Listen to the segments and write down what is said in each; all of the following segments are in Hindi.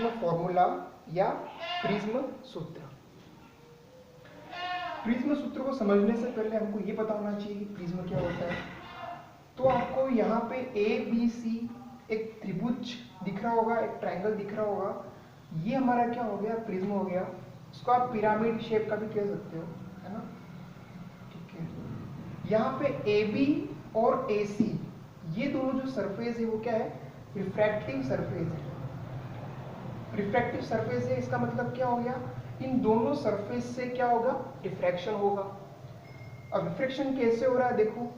प्रिज्म फॉर्मूला या प्रिज्म सूत्र। प्रिज्म सूत्र को समझने से पहले हमको ये पता होना चाहिए कि प्रिज्म क्या होता है। तो आपको यहाँ पे ए बी सी एक त्रिभुज दिख रहा होगा, एक ट्रायंगल दिख रहा होगा, ये हमारा क्या हो गया, प्रिज्म हो गया। इसको आप पिरामिड शेप का भी कह सकते हो, है ना, ठीक है। यहाँ पे ए बी और ए सी ये दोनों जो सरफेस है वो क्या है, रिफ्रैक्टिव सरफेस है। रिफ्रैक्टिव सरफेस है, इसका मतलब क्या हो गया, इन दोनों सरफेस से क्या होगा, रिफ्रैक्शन होगा। अब रिफ्रैक्शन कैसे हो रहा है, देखो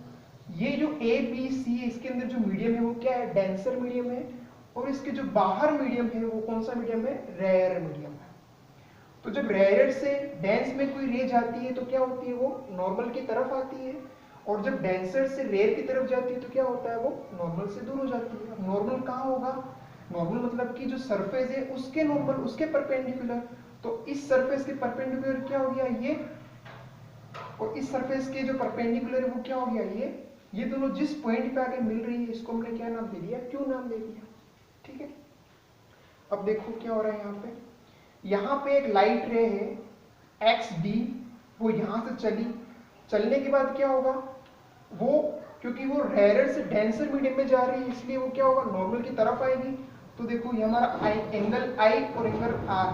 ये जो ए बी सी है इसके अंदर जो मीडियम है वो क्या है, डेंसर मीडियम है, और इसके जो बाहर मीडियम है वो कौन सा मीडियम है, रेयर मीडियम है। तो जब रेयर से डेंस में कोई रे जाती है तो क्या होती है, वो नॉर्मल की तरफ आती है, और जब डेंसर से रेयर की तरफ जाती है तो क्या होता है, वो नॉर्मल से दूर हो जाती है। नॉर्मल कहाँ होगा, नॉर्मल मतलब कि जो सरफेस है उसके नॉर्मल, उसके परपेंडिकुलर। तो इस सरफेस के परपेंडिकुलर क्या हो गया, ये, और इस सरफेस के जो परपेंडिकुलर है वो क्या हो गया, ये दोनों जिस पॉइंट पे आके मिल रही है इसको हमने क्या नाम दे दिया, क्यू नाम दे दिया, ठीक है। अब देखो क्या हो रहा है, यहाँ पे एक लाइट रे है एक्स डी, वो यहाँ से चलने के बाद क्या होगा, वो क्योंकि वो रेयर से डेंसर मीडियम में जा रही है इसलिए वो क्या होगा, नॉर्मल की तरफ आएगी। तो देखो ये हमारा आई, एंगल आई और एंगल आर,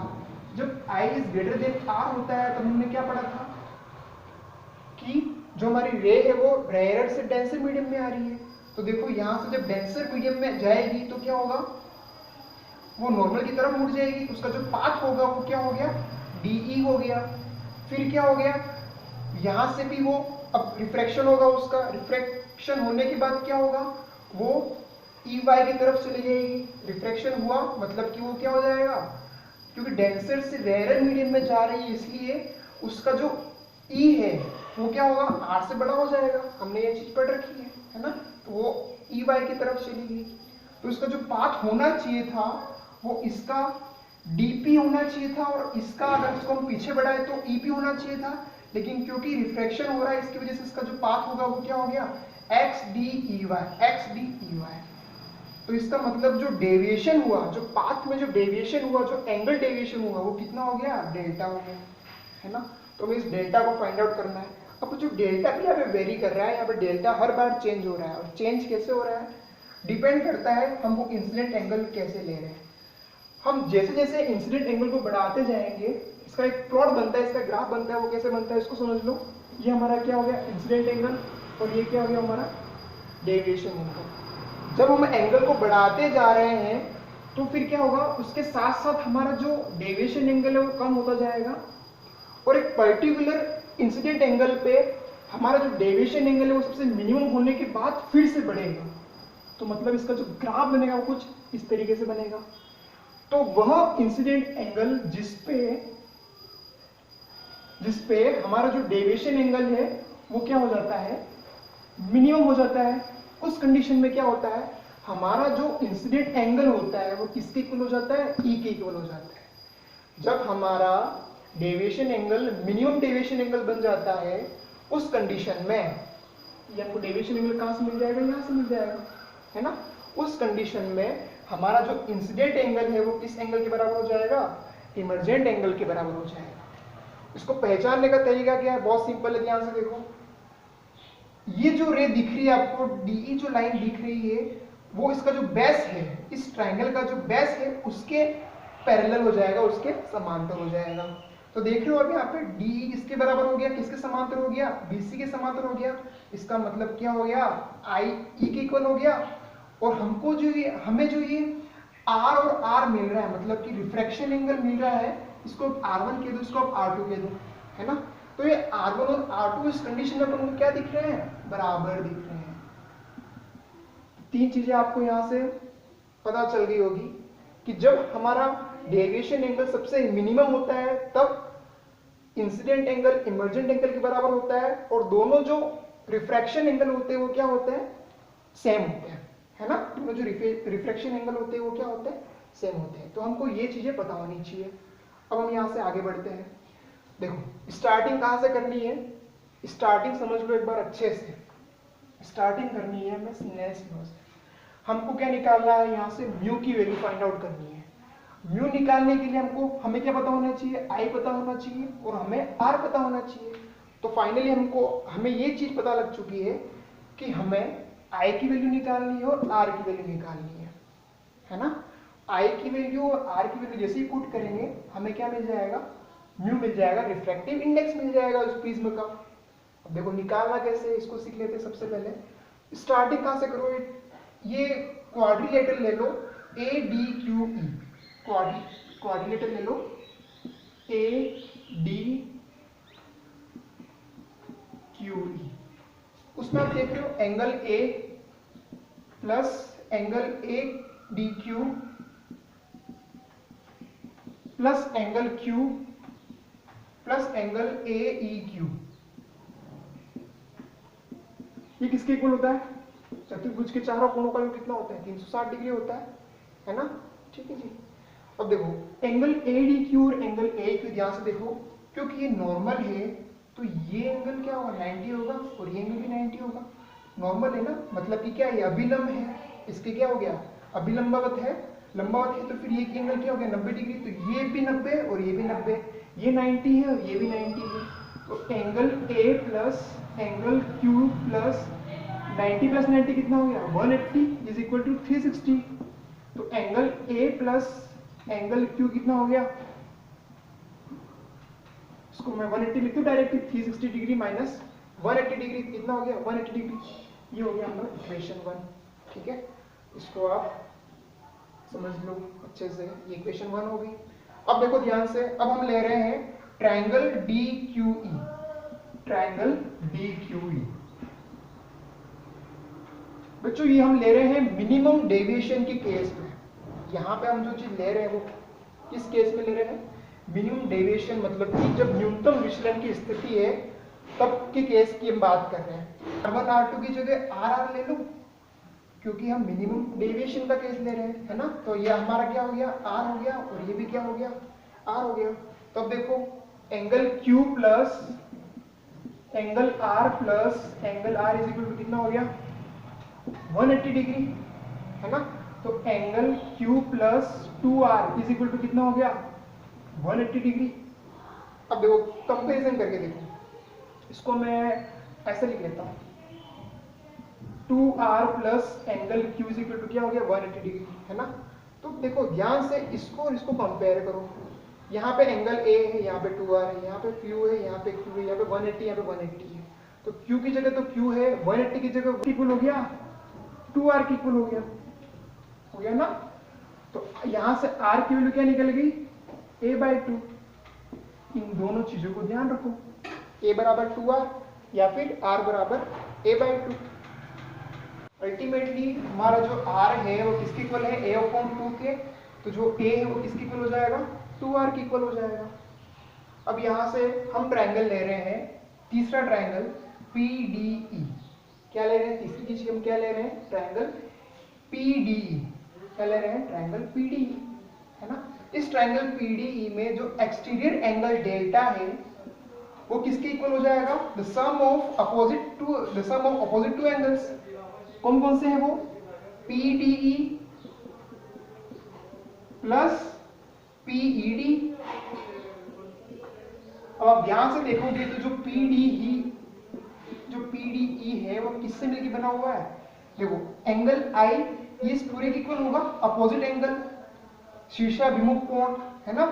जब I is greater than are होता है तब हमने क्या पढ़ा था कि जो हमारी रे है वो रेयर से डेंसर मीडियम में आ रही है। तो देखो यहाँ से जब डेंसर मीडियम में जाएगी तो क्या होगा, वो नॉर्मल की तरफ मुड़ जाएगी, उसका जो पाथ होगा वो क्या हो गया, डीई हो गया। फिर क्या हो गया, यहाँ से भी वो अब रिफ्रैक्शन होगा, उसका रिफ्रैक्शन होने के बाद क्या होगा, वो ई वाई की तरफ चली जाएगी। रिफ्रैक्शन हुआ मतलब कि वो क्या हो जाएगा, क्योंकि डेंसर से रेयर मीडियम में जा रही है इसलिए उसका जो ई है वो क्या होगा, आर से बड़ा हो जाएगा। हमने ये चीज पढ़ रखी है ना। तो वो ई वाई की तरफ चली गई, तो इसका जो पाथ होना चाहिए था वो इसका डीपी होना चाहिए था, और इसका अगर इसको हम पीछे बढ़ाए तो ईपी होना चाहिए था। लेकिन क्योंकि रिफ्रैक्शन हो रहा है इसकी वजह से इसका जो पाथ होगा वो क्या हो गया, X D E Y, X D E Y. तो इसका मतलब जो डेविएशन हुआ, जो पाथ में जो डेविएशन हुआ, जो एंगल डेविएशन हुआ वो कितना हो गया, डेल्टा हो गया, है ना। तो हमें इस डेल्टा को फाइंड आउट करना है। अब जो डेल्टा भी यहाँ पे वेरी कर रहा है, यहाँ पे डेल्टा हर बार चेंज हो रहा है, और चेंज कैसे हो रहा है, डिपेंड करता है हम वो इंसिडेंट एंगल कैसे ले रहे हैं। हम जैसे जैसे इंसिडेंट एंगल को बढ़ाते जाएंगे, इसका एक प्लॉट बनता है, इसका ग्राफ बनता है, वो कैसे बनता है इसको समझ लो। ये हमारा क्या हो गया, इंसिडेंट एंगल, और ये क्या हो गया हमारा डेविएशन एंगल। जब हम एंगल को बढ़ाते जा रहे हैं तो फिर क्या होगा, उसके साथ साथ हमारा जो डेविएशन एंगल है वो कम होता जाएगा, और एक पर्टिकुलर इंसिडेंट एंगल पे हमारा जो डेविएशन एंगल है वो सबसे मिनिमम होने के बाद फिर से बढ़ेगा। तो मतलब इसका जो ग्राफ बनेगा वो कुछ इस तरीके से बनेगा। तो वह इंसिडेंट एंगल जिसपे हमारा जो डेविएशन एंगल है वो क्या हो जाता है, मिनिमम हो जाता है, उस कंडीशन में क्या होता है, हमारा जो इंसिडेंट एंगल होता है वो किसके इक्वल हो जाता है, ई के इक्वल हो जाता है। जब हमारा deviation angle minimum deviation angle बन जाता है उस कंडीशन में, ये आपको डेविएशन एंगल कहां से मिल जाएगा, यहां से मिल जाएगा, है ना। उस कंडीशन में हमारा जो इंसिडेंट एंगल है वो किस एंगल के बराबर हो जाएगा, इमर्जेंट एंगल के बराबर हो जाएगा। इसको पहचानने का तरीका क्या है, बहुत सिंपल है, ध्यान से देखो। ये जो रे दिख रही है आपको, डीई जो लाइन दिख रही है वो इसका जो बेस है, इस ट्रायंगल का जो बेस है उसके पैरेलल हो जाएगा, उसके समांतर हो जाएगा। तो देख रहे हो अभी यहाँ पे डी इसके बराबर हो गया, किसके समांतर हो गया, बीसी के समांतर हो गया। इसका मतलब क्या हो गया, आई ई के इक्वल हो गया। और हमको जो ये हमें जो ये आर और आर मिल रहा है, मतलब कि रिफ्रैक्शन एंगल मिल रहा है, इसको R1 कह दो, इसको आप R2 कह दो, है ना। तो ये R1 और R2 इस कंडीशन में अपन को क्या दिख रहे हैं, बराबर दिख रहे हैं। तीन चीजें आपको यहां से पता चल गई होगी कि जब हमारा डेविएशन एंगल सबसे मिनिमम होता है तब इंसिडेंट एंगल इमर्जेंट एंगल के बराबर होता है, और दोनों जो रिफ्रैक्शन एंगल होते हैं वो क्या होते हैं, सेम होते हैं, है ना। दोनों जो रिफ्रैक्शन एंगल होते हैं वो क्या होते हैं, सेम होते हैं। तो हमको ये चीजें पता होनी चाहिए। अब हम यहाँ से आगे बढ़ते हैं। देखो स्टार्टिंग कहाँ से करनी है, स्टार्टिंग समझ लो एक बार अच्छे से। स्टार्टिंग करनी है हमें स्नेल्स लॉ से। हमको क्या निकालना है, यहाँ से म्यू की वैल्यू फाइंड आउट करनी है। म्यू निकालने के लिए हमें क्या पता होना चाहिए, आई पता होना चाहिए और हमें आर पता होना चाहिए। तो फाइनली हमें ये चीज पता लग चुकी है कि हमें आई की वैल्यू निकालनी है और आर की वैल्यू निकालनी है ना। आई की वैल्यू और आर की वैल्यू जैसे ही पुट करेंगे हमें क्या मिल जाएगा, म्यू मिल जाएगा, रिफ्रैक्टिव इंडेक्स मिल जाएगा उस प्रिज्म का। अब देखो निकालना कैसे है, इसको सीख लेते हैं। सबसे पहले स्टार्टिंग कहां से करो, ये क्वाड्रिलेटरल ले लो A D Q E, quadrilateral ले लो ए डी क्यू ई। उसमें आप देख रहे हो angle A plus angle A D Q plus angle Q plus angle A E Q, ये किसके इक्वल होता है, चतुर्भुज के चारों कोणों का योग कितना होता है, 360 डिग्री होता है ना। ठीक है जी। अब देखो एंगल ए डी क्यू और एंगल ए क्यू ध्यान से देखो, क्योंकि ये नॉर्मल है तो ये एंगल क्या होगा, 90 होगा और ये एंगल भी 90 होगा। नॉर्मल है ना, मतलब कि क्या है, अभिलंब है, इसके क्या हो गया, अभिलंबवत है, लंबावत है, तो फिर ये एंगल क्या हो गया 90 डिग्री। तो ये भी 90 और ये भी 90, ये 90 है और ये भी 90 है। तो angle A plus angle Q plus 90 plus 90 कितना हो गया 180 इज इक्वल टू 360। तो angle A plus angle Q कितना हो गया, इसको मैं 180 लिख दूं डायरेक्टली, 360 डिग्री माइनस 180 डिग्री कितना हो गया 180 डिग्री, ये हो गया हमारा इक्वेशन 1। ठीक है, इसको आप समझ लो अच्छे से, ये इक्वेशन 1 हो गई। अब देखो ध्यान से, अब हम ले रहे हैं ट्रायंगल डी क्यू ई, ट्रायंगल डी क्यू ई। बच्चों ये हम ले रहे हैं मिनिमम डेविएशन के केस में। यहाँ पे हम जो चीज ले रहे हैं वो किस केस में ले रहे हैं, मिनिमम डेविएशन, मतलब कि जब न्यूनतम विचलन की स्थिति है तब के केस की हम बात कर रहे हैं। R1 R2 की जगह RR ले लो, क्योंकि हम मिनिमम डेविएशन का केस ले रहे हैं, है ना। तो ये हमारा क्या हो गया R हो गया और ये भी क्या हो गया R हो गया। तो अब देखो angle Q plus angle R plus angle R is equal to कितना हो गया 180 डिग्री, है ना। तो angle Q plus 2R is equal to कितना हो गया 180 डिग्री। अब देखो कंपैरिजन करके देखो, इसको मैं ऐसे लिख लेता हूं, 2R plus angle Q is equal to क्या हो गया 180 डिग्री, है ना। तो देखो ध्यान से इसको और इसको कंपेयर करो, यहाँ पे एंगल A है, यहाँ पे 2R है, यहाँ पे Q है, यहाँ पे Q है, यहाँ पे 180, यहाँ पे 180 है। तो Q की जगह तो Q है, 180 की जगह इक्वल हो गया 2R की इक्वल हो गया ना। तो यहाँ से R की वैल्यू क्या निकल गई a/2। इन दोनों चीजों को ध्यान रखो, a बराबर 2R या फिर R बराबर a/2। अल्टीमेटली हमारा जो R है वो किसके इक्वल है a/2 के, तो जो a है वो किसके इक्वल हो जाएगा 2R के इक्वल हो जाएगा। अब यहाँ से हम ट्रायंगल ले रहे हैं, तीसरा ट्रायंगल PDE। क्या ले रहे हैं, तीसरी चीज हम क्या ले रहे हैं, ट्रायंगल PDE। क्या ले रहे हैं, ट्रायंगल PDE, है ना। इस ट्रायंगल PDE में जो एक्सटीरियर एंगल डेल्टा है वो किसके इक्वल हो जाएगा, the sum of opposite two angles. कौन कौन से हैं वो, PDE प्लस PED। अब आप ध्यान से देखोगे तो जो PDE है वो किससे मिलकर बना हुआ है, देखो एंगल I ये इस पूरे के इक्वल होगा, अपोजिट एंगल शीर्षाभिमुख कोण, है ना।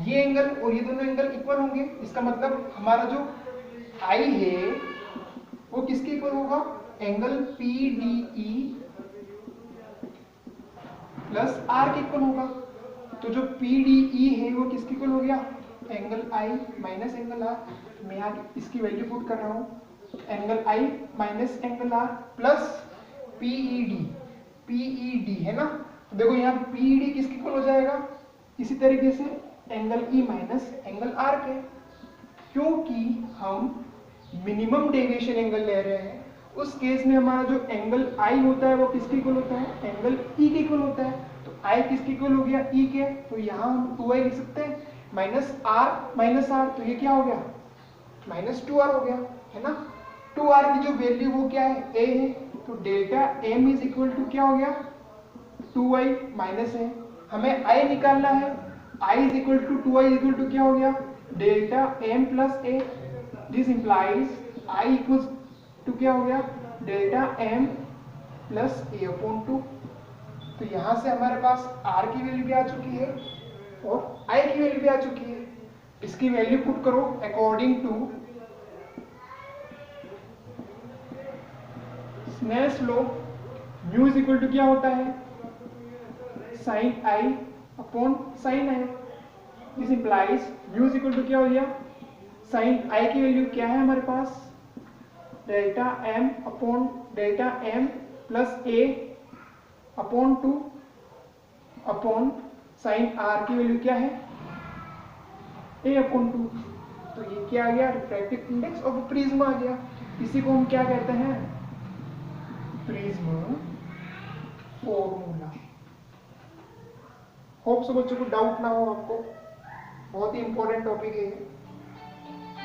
ये एंगल और ये दोनों एंगल इक्वल होंगे, इसका मतलब हमारा जो I है वो किसके इक्वल होगा, एंगल PDE प्लस R के इक्वल होगा। तो जो PDE है वो किसके इक्वल हो गया, angle I minus angle R। मैं यहाँ इसकी वैल्यू पुट कर रहा हूँ, angle I minus angle R plus PED, है ना। तो देखो यहाँ PED किसके इक्वल हो जाएगा, इसी तरीके से angle E minus angle R के, क्योंकि हम मिनिमम डेविएशन एंगल ले रहे हैं। उस केस में हमारा जो एंगल I होता है वो किसके इक्वल होता है, एंगल E के इक्वल होता है। तो I किसके इक्वल हो गया, E के, तो यहाँ हम 2I लिख सकते हैं, माइनस R, तो ये क्या हो गया माइनस 2R हो गया, है ना। 2R की जो वैल्यू वो क्या है, A है, तो delta M is equal to क्या हो गया 2I माइनस है, हमें आई निकालना है। I is equal to 2i is equal to क्या हो गया, delta M plus A. This implies I equal to क्या हो गया, delta M plus A upon 2। तो यहां से हमारे पास आर की वैल्यू भी आ चुकी है और आई की वैल्यू भी आ चुकी है। इसकी वैल्यू पुट करो according to Snell's law. Mu is equal to क्या होता है, sine i upon sine i. This implies mu is equal to क्या हो गया, साइन आई की वैल्यू क्या है हमारे पास, delta M upon delta M plus A upon 2 upon sine R की वैल्यू क्या है, ए अपॉन 2। तो ये क्या आ गया, रिफ्रैक्टिव इंडेक्स ऑफ प्रिज्म आ गया। इसी को हम क्या कहते हैं, प्रिज्म फॉर्मूला। होप सो बच्चों को डाउट ना हो आपको, बहुत ही इंपॉर्टेंट टॉपिक है ये।